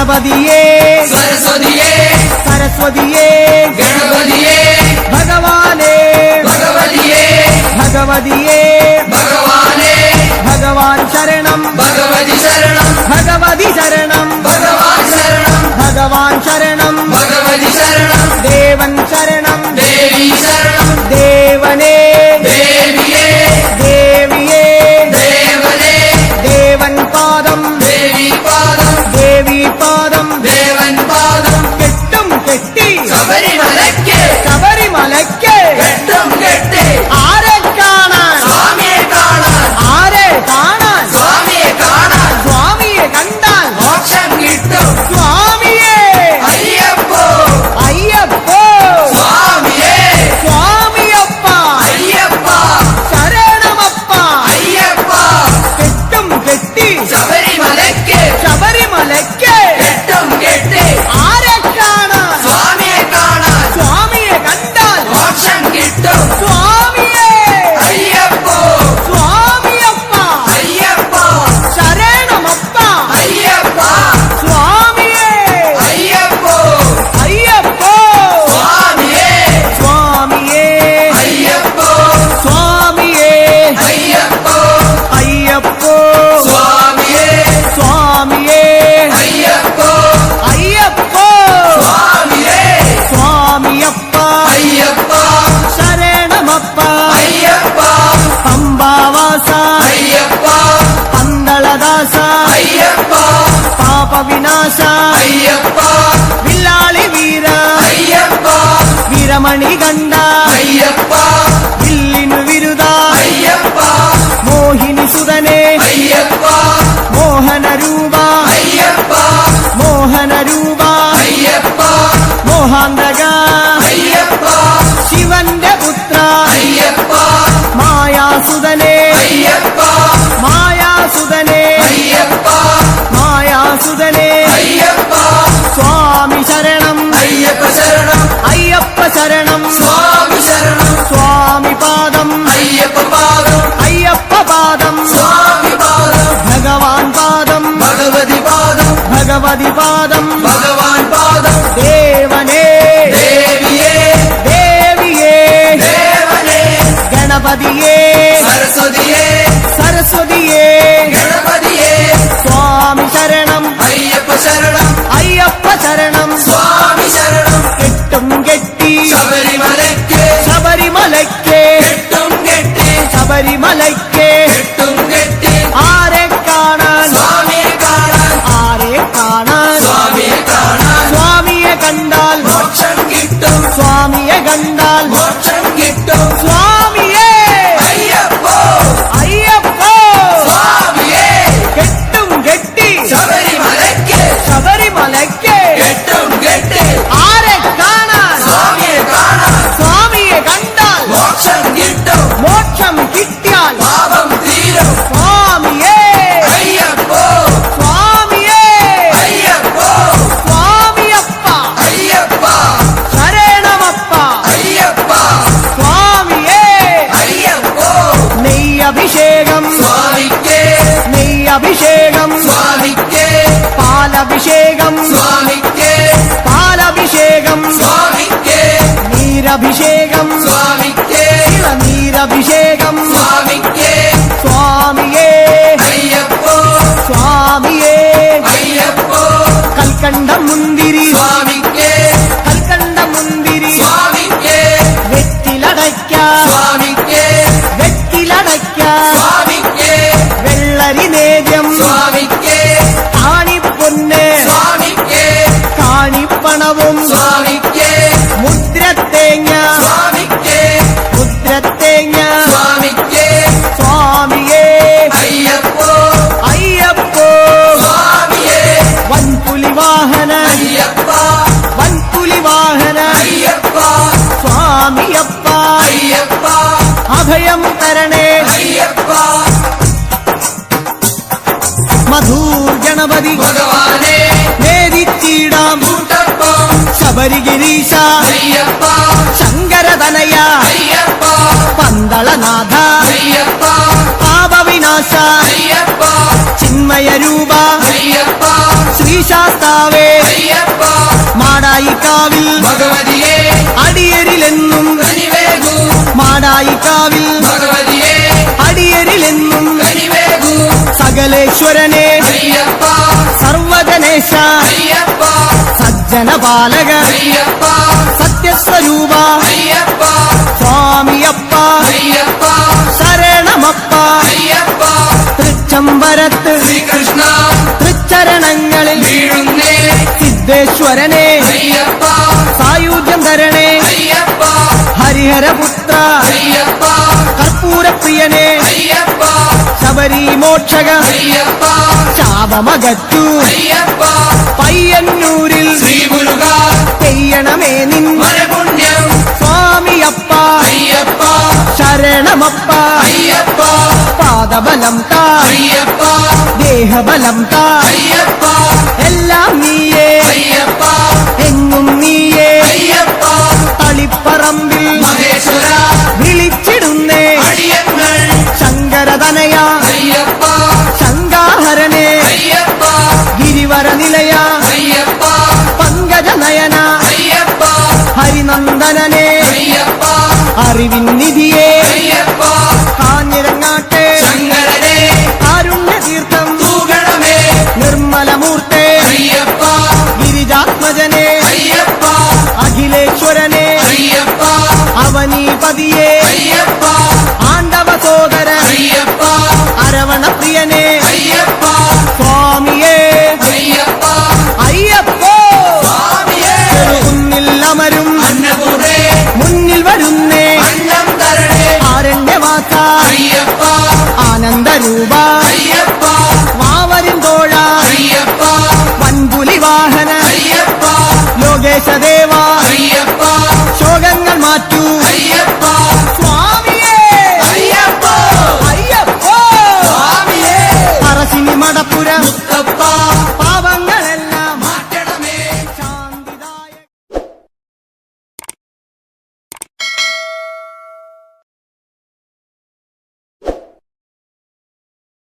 ഗണപതിയേ സരസ്വതിയേ സരസ്വതിയേ ഗണപതിയേ ഭഗവാനേ ഭഗവതിയേ ഭഗവതിയേ ഭഗവാനേ ഭഗവാൻ ശരണം ഭഗവതി ശരണം ഭഗവതി ശരണം ഭഗവാൻ ശരണം ഭഗവാൻ ശരണം ഭഗവതി ശരണം ദേവൻ ശരണം ദേവി ശരണം ദേവനേ ദേവിയേ ദേവിയേ ദേവനേ ദേവൻ പാദം ദേവി പാദം ദേവി പാദം ദേവൻ പാദം കെട്ടും കെട്ടി ശബരിമലയ്ക്ക് ശബരിമലയ്ക്ക് കെട്ടും കെട്ടി ആരെ കാണാൻ സ്വാമിയെ കാണാൻ ആരെ കാണാൻ സ്വാമിയെ കാണാൻ സ്വാമിയെ കണ്ടാൽ മോക്ഷം കിട്ടും സ്വാമിയേ അയ്യപ്പോ അയ്യപ്പോ സ്വാമിയേ സ്വാമിയപ്പ അയ്യപ്പ ശരണമപ്പ അയ്യപ്പ കെട്ടും കെട്ടി ശബരിമലയ്ക്ക് ശബരിമലയ്ക്ക് കെട്ടും കെട്ടി ആരെ കാണാൻ സ്വാമിയെ കാണാൻ സ്വാമിയെ കണ്ടാൽ മോക്ഷം കിട്ടും സ്വാമിയേ അയ്യപ്പോ സ്വാമിയപ്പ അയ്യപ്പ ശരണമപ്പ അയ്യപ്പ സ്വാമിയേ അയ്യപ്പോ അയ്യപ്പോ സ്വാമിയേ സ്വാമിയേ അയ്യപ്പോ സ്വാമിയേ അയ്യപ്പോ അയ്യപ്പോ സ്വാമിയേ സ്വാമിയേ അയ്യപ്പോ അയ്യപ്പോ സ്വാമിയേ സ്വാമിയപ്പ അയ്യപ്പ ശരണമപ്പ അയ്യപ്പ പമ്പാവാസ അയ്യപ്പ പന്തളദാസ അയ്യപ്പ പാപവിനാശ അയ്യപ്പ വില്ലാളി വീര അയ്യപ്പ വീരമണി കണ്ട അയ്യപ്പ വില്ലിനു വിരുദ അയ്യപ്പ മോഹിനി സുതനേ അയ്യപ്പ മോഹനരൂപ അയ്യപ്പ മോഹനരൂപ അയ്യപ്പ മോഹാന്തക അയ്യപ്പ ശിവന്റെ പുത്ര അയ്യപ്പ മായാസുതനേ അയ്യപ്പ മായാസുതനേ അയ്യപ്പ മായാസുതനേ അയ്യപ്പ സ്വാമി ശരണം അയ്യപ്പ ശരണം അയ്യപ്പ ശരണം സ്വാമി ശരണം സ്വാമി പാദം അയ്യപ്പ പാദം അയ്യപ്പ പാദം സ്വാമി പാദം ഭഗവാൻ പാദം ഭഗവതി പാദം ഭഗവതി പാദം ഭഗവാൻ പാദം ദേവനേ ദേവിയേ ദേവിയേ ദേവനേ ഗണപതിയേ സരസ്വതിയേ സരസ്വതിയേ ഗണപതിയേ സ്വാമി ശരണം അയ്യപ്പ ശരണം അയ്യപ്പ ശരണം സ്വാമി ശരണം കെട്ടും കെട്ടി ശബരിമലയ്ക്ക് ശബരിമലയ്ക്ക് കെട്ടും കെട്ടി ശബരിമലയ്ക്ക് കെട്ടും കെട്ടി ആരെ കാണാൻ സ്വാമിയെ കാണാൻ ആരെ കാണാൻ സ്വാമിയെ കാണാൻ സ്വാമിയെ കണ്ടാൽ മോക്ഷം കിട്ടും സ്വാമിയെ കണ്ടാൽ മോക്ഷം കിട്ടും സ്വാമിയേ അയ്യപ്പോ അയ്യപ്പോ സ്വാമിയേ കെട്ടും കെട്ടി ശബരിമലയ്ക്ക് ശബരിമലയ്ക്ക് കെട്ടും കെട്ടി ആരെ കാണാൻ സ്വാമിയെ കാണാൻ സ്വാമിയെ കണ്ടാൽ മോക്ഷം കിട്ടും മോക്ഷം കിട്ടിയാൽ പാപം തീരും സ്വാമിയേ അയ്യപ്പോ സ്വാമിയേ അയ്യപ്പോ സ്വാമിയപ്പ അയ്യപ്പ ശരണമപ്പ അയ്യപ്പ സ്വാമിയേ അയ്യപ്പോ നെയ്യഭിഷേകം സ്വാമിക്ക് നെയ്യഭിഷേകം സ്വാമിക്ക് പാലഭിഷേകം സ്വാമിക്ക് പാലഭിഷേകം സ്വാമിക്ക് നീരഭിഷേകം സ്വാമിക്ക് നീരഭിഷേകം സ്വാമിക്ക് സ്വാമിയേ അയ്യപ്പോ സ്വാമിയേ അയ്യപ്പോ കൽക്കണ്ട മുന്തിരി സ്വാമിക്ക് കൽക്കണ്ട മുന്തിരി സ്വാമിക്ക് വെറ്റിലടയ്ക്ക സ്വാമിക്ക് വെറ്റിലടയ്ക്ക സ്വാമിക്ക് വെള്ളരി നേദ്യം സ്വാമിക്ക് കാണിപ്പൊന്ന് സ്വാമിക്ക് കാണിപ്പണവും സ്വാമിക്ക് മുദ്രത്തേങ്ങ സ്വാമിക്ക് മുദ്രത്തേങ്ങ സ്വാമിക്ക് സ്വാമിയേ അയ്യപ്പോ അയ്യപ്പോ സ്വാമിയേ വൻപുലി വാഹന അയ്യപ്പ വൻപുലി വാഹന അയ്യപ്പ സ്വാമിയപ്പ അയ്യപ്പ അഭയം തരണേ അയ്യപ്പ മധൂർ ഗണപതി ഭഗവാനേ നേരിച്ചിടാം കൂട്ടപ്പം ശബരിഗിരീശ അയ്യപ്പ ശങ്കരതനയ അയ്യപ്പ പന്തളനാഥ അയ്യപ്പ പാപവിനാശ കൈലാസ അയ്യപ്പ ചിന്മയ രൂപ അയ്യപ്പ ശ്രീശാസ്താവേ അയ്യപ്പ മാടായിക്കാവിൽ ഭഗവതിയെ അടിയരിലെന്നും കനിവേകൂ മാടായിക്കാവിൽ ഭഗവതിയെ അടിയരിലെന്നും കനിവേകൂ സകലേശ്വരനെ അയ്യപ്പ സർവജനേശ അയ്യപ്പ സജ്ജനപാലക അയ്യപ്പ സത്യസ്വരൂപ അയ്യപ്പ സ്വാമിയപ്പ അയ്യപ്പ ശരണമപ്പ അയ്യപ്പ തൃച്ചംബരത്ത് ശ്രീകൃഷ്ണ തൃച്ചരണങ്ങളിൽ വീഴുന്നേ സിദ്ധേശ്വരനെ അയ്യപ്പ സായുജ്യം തരണേ അയ്യപ്പ ഹരിഹരപുത്ര അയ്യപ്പ കർപ്പൂരപ്രിയനെ അയ്യപ്പ ശബരി മോക്ഷക അയ്യപ്പ ശാപമകറ്റു അയ്യപ്പ പയ്യന്നൂരിൽ ശ്രീമുരുക ചെയ്യണമേ നിൻ വരപുണ്യം സ്വാമിയപ്പ അയ്യപ്പ ശരണമപ്പ അയ്യപ്പ പാദബലം താ അയ്യപ്പ ദേഹബലം താ അയ്യപ്പ എല്ലാം നീയേ അയ്യപ്പ എങ്ങും നീയേ അയ്യപ്പ തളിപ്പറമ്പിൽ മഹേശ്വര വിളിച്ചിടുന്നേ അടിയങ്ങൾ ശങ്കരതനയ അയ്യപ്പ ശങ്കാഹരനെ അയ്യപ്പ ഗിരിവര നിലയ അയ്യപ്പ പങ്കജനയന അയ്യപ്പ ഹരിനന്ദനനെ അയ്യപ്പ അറിവിൻ നിധിയെ അയ്യപ്പ കാഞ്ഞിരങ്ങാട്ടെ ശങ്കരനെ കാരുണ്യതീർത്ഥം തൂകണമേ നിർമ്മലമൂർത്തെ അയ്യപ്പ ഗിരിജാത്മജനെ അയ്യപ്പ അഖിലേശ്വരനെ അയ്യപ്പ അവനീപതിയെ അയ്യപ്പ ആണ്ടവ സോദര അയ്യപ്പ അരവണപ്രിയനെ അയ്യപ്പ സ്വാമിയേ അയ്യപ്പ അയ്യപ്പോ സ്വാമിയേ ചെറുകുന്നിൽ അമരും അന്നപൂർണേ മുന്നിൽ വരുന്നേ അന്നം തരണേ ആരണ്യവാസ അയ്യപ്പ ആനന്ദരൂപ അയ്യപ്പ വാവരിൻ തോഴ അയ്യപ്പ വൻപുലി വാഹന അയ്യപ്പ ലോകേശദേവ അയ്യപ്പ ശോകങ്ങൾ മാറ്റൂ അയ്യപ്പ സ്വാമിയേ അയ്യപ്പ അയ്യപ്പോ സ്വാമിയേ പറശ്ശിനി മടപ്പുര മുത്തപ്പ